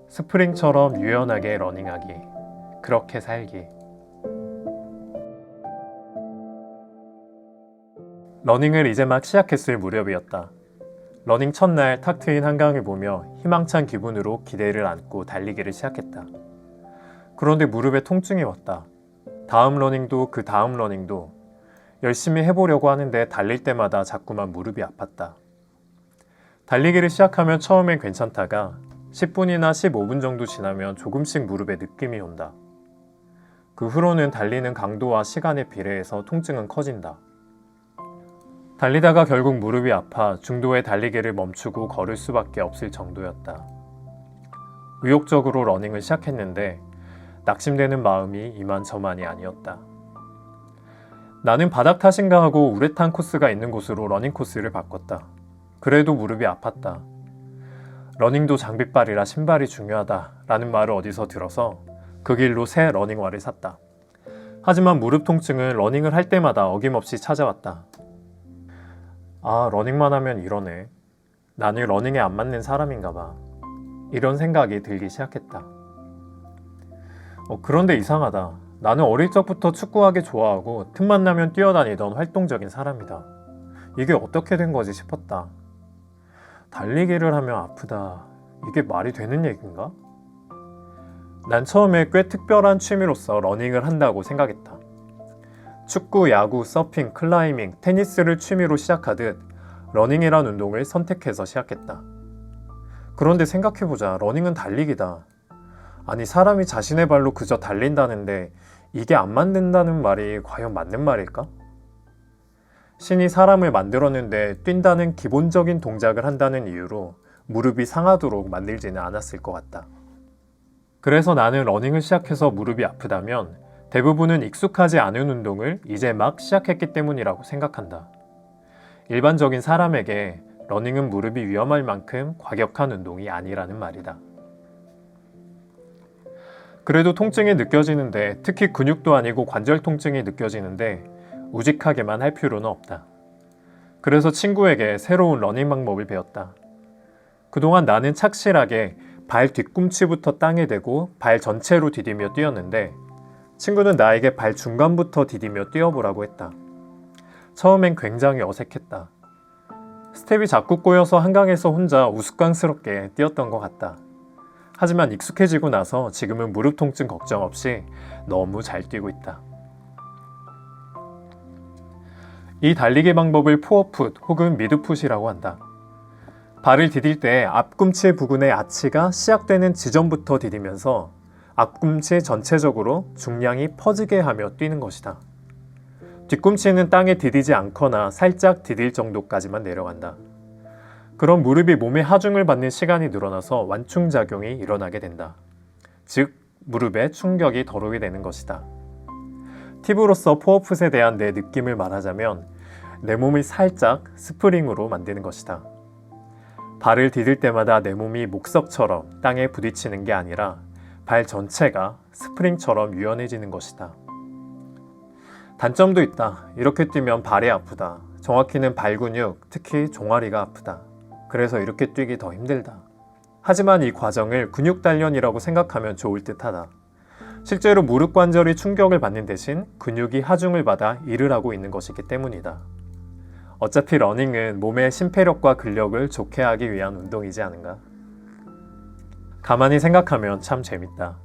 스프링처럼 유연하게 러닝하기, 그렇게 살기. 러닝을 이제 막 시작했을 무렵이었다. 러닝 첫날 탁 트인 한강을 보며 희망찬 기분으로 기대를 안고 달리기를 시작했다. 그런데 무릎에 통증이 왔다. 다음 러닝도 그 다음 러닝도 열심히 해보려고 하는데 달릴 때마다 자꾸만 무릎이 아팠다. 달리기를 시작하면 처음엔 괜찮다가 10분이나 15분 정도 지나면 조금씩 무릎에 느낌이 온다. 그 후로는 달리는 강도와 시간에 비례해서 통증은 커진다. 달리다가 결국 무릎이 아파 중도에 달리기를 멈추고 걸을 수밖에 없을 정도였다. 의욕적으로 러닝을 시작했는데 낙심되는 마음이 이만저만이 아니었다. 나는 바닥 탓인가 하고 우레탄 코스가 있는 곳으로 러닝 코스를 바꿨다. 그래도 무릎이 아팠다. 러닝도 장비빨이라 신발이 중요하다라는 말을 어디서 들어서 그 길로 새 러닝화를 샀다. 하지만 무릎 통증은 러닝을 할 때마다 어김없이 찾아왔다. 아, 러닝만 하면 이러네. 나는 러닝에 안 맞는 사람인가 봐. 이런 생각이 들기 시작했다. 그런데 이상하다. 나는 어릴 적부터 축구하기 좋아하고 틈만 나면 뛰어다니던 활동적인 사람이다. 이게 어떻게 된 거지 싶었다. 달리기를 하면 아프다. 이게 말이 되는 얘기인가? 난 처음에 꽤 특별한 취미로서 러닝을 한다고 생각했다. 축구, 야구, 서핑, 클라이밍, 테니스를 취미로 시작하듯 러닝이란 운동을 선택해서 시작했다. 그런데 생각해보자. 러닝은 달리기다. 아니, 사람이 자신의 발로 그저 달린다는데 이게 안 맞는다는 말이 과연 맞는 말일까? 신이 사람을 만들었는데 뛴다는 기본적인 동작을 한다는 이유로 무릎이 상하도록 만들지는 않았을 것 같다. 그래서 나는 러닝을 시작해서 무릎이 아프다면 대부분은 익숙하지 않은 운동을 이제 막 시작했기 때문이라고 생각한다. 일반적인 사람에게 러닝은 무릎이 위험할 만큼 과격한 운동이 아니라는 말이다. 그래도 통증이 느껴지는데, 특히 근육도 아니고 관절 통증이 느껴지는데 우직하게만 할 필요는 없다. 그래서 친구에게 새로운 러닝 방법을 배웠다. 그동안 나는 착실하게 발 뒤꿈치부터 땅에 대고 발 전체로 디디며 뛰었는데 친구는 나에게 발 중간부터 디디며 뛰어보라고 했다. 처음엔 굉장히 어색했다. 스텝이 자꾸 꼬여서 한강에서 혼자 우스꽝스럽게 뛰었던 것 같다. 하지만 익숙해지고 나서 지금은 무릎 통증 걱정 없이 너무 잘 뛰고 있다. 이 달리기 방법을 포어풋 혹은 미드풋이라고 한다. 발을 디딜 때 앞꿈치 부근의 아치가 시작되는 지점부터 디디면서 앞꿈치 전체적으로 중량이 퍼지게 하며 뛰는 것이다. 뒤꿈치는 땅에 디디지 않거나 살짝 디딜 정도까지만 내려간다. 그럼 무릎이 몸의 하중을 받는 시간이 늘어나서 완충작용이 일어나게 된다. 즉, 무릎에 충격이 덜 오게 되는 것이다. 팁으로서 포어풋에 대한 내 느낌을 말하자면 내 몸을 살짝 스프링으로 만드는 것이다. 발을 디딜 때마다 내 몸이 목석처럼 땅에 부딪히는 게 아니라 발 전체가 스프링처럼 유연해지는 것이다. 단점도 있다. 이렇게 뛰면 발이 아프다. 정확히는 발 근육, 특히 종아리가 아프다. 그래서 이렇게 뛰기 더 힘들다. 하지만 이 과정을 근육 단련이라고 생각하면 좋을 듯하다. 실제로 무릎 관절이 충격을 받는 대신 근육이 하중을 받아 일을 하고 있는 것이기 때문이다. 어차피 러닝은 몸의 심폐력과 근력을 좋게 하기 위한 운동이지 않은가? 가만히 생각하면 참 재밌다.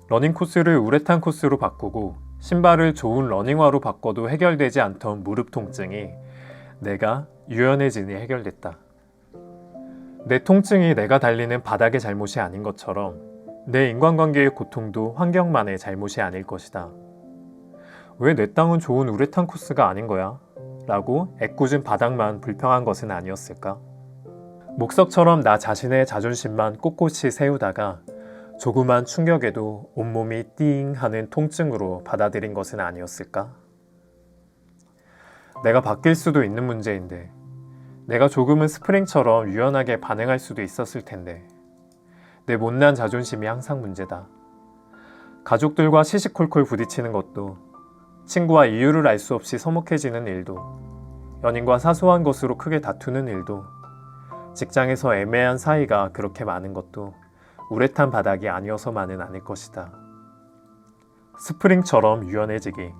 러닝 코스를 우레탄 코스로 바꾸고 신발을 좋은 러닝화로 바꿔도 해결되지 않던 무릎 통증이 내가 유연해지니 해결됐다. 내 통증이 내가 달리는 바닥의 잘못이 아닌 것처럼 내 인간관계의 고통도 환경만의 잘못이 아닐 것이다. 왜 내 땅은 좋은 우레탄 코스가 아닌 거야? 라고 애꿎은 바닥만 불평한 것은 아니었을까? 목석처럼 나 자신의 자존심만 꼿꼿이 세우다가 조그만 충격에도 온몸이 띵 하는 통증으로 받아들인 것은 아니었을까? 내가 바뀔 수도 있는 문제인데, 내가 조금은 스프링처럼 유연하게 반응할 수도 있었을 텐데, 내 못난 자존심이 항상 문제다. 가족들과 시시콜콜 부딪히는 것도, 친구와 이유를 알 수 없이 서먹해지는 일도, 연인과 사소한 것으로 크게 다투는 일도, 직장에서 애매한 사이가 그렇게 많은 것도 우레탄 바닥이 아니어서만은 아닐 것이다. 스프링처럼 유연해지기.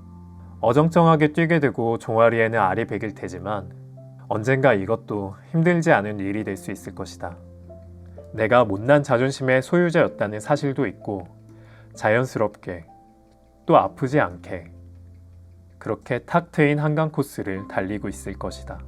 어정쩡하게 뛰게 되고 종아리에는 알이 배길 테지만 언젠가 이것도 힘들지 않은 일이 될 수 있을 것이다. 내가 못난 자존심의 소유자였다는 사실도 있고 자연스럽게 또 아프지 않게 그렇게 탁 트인 한강 코스를 달리고 있을 것이다.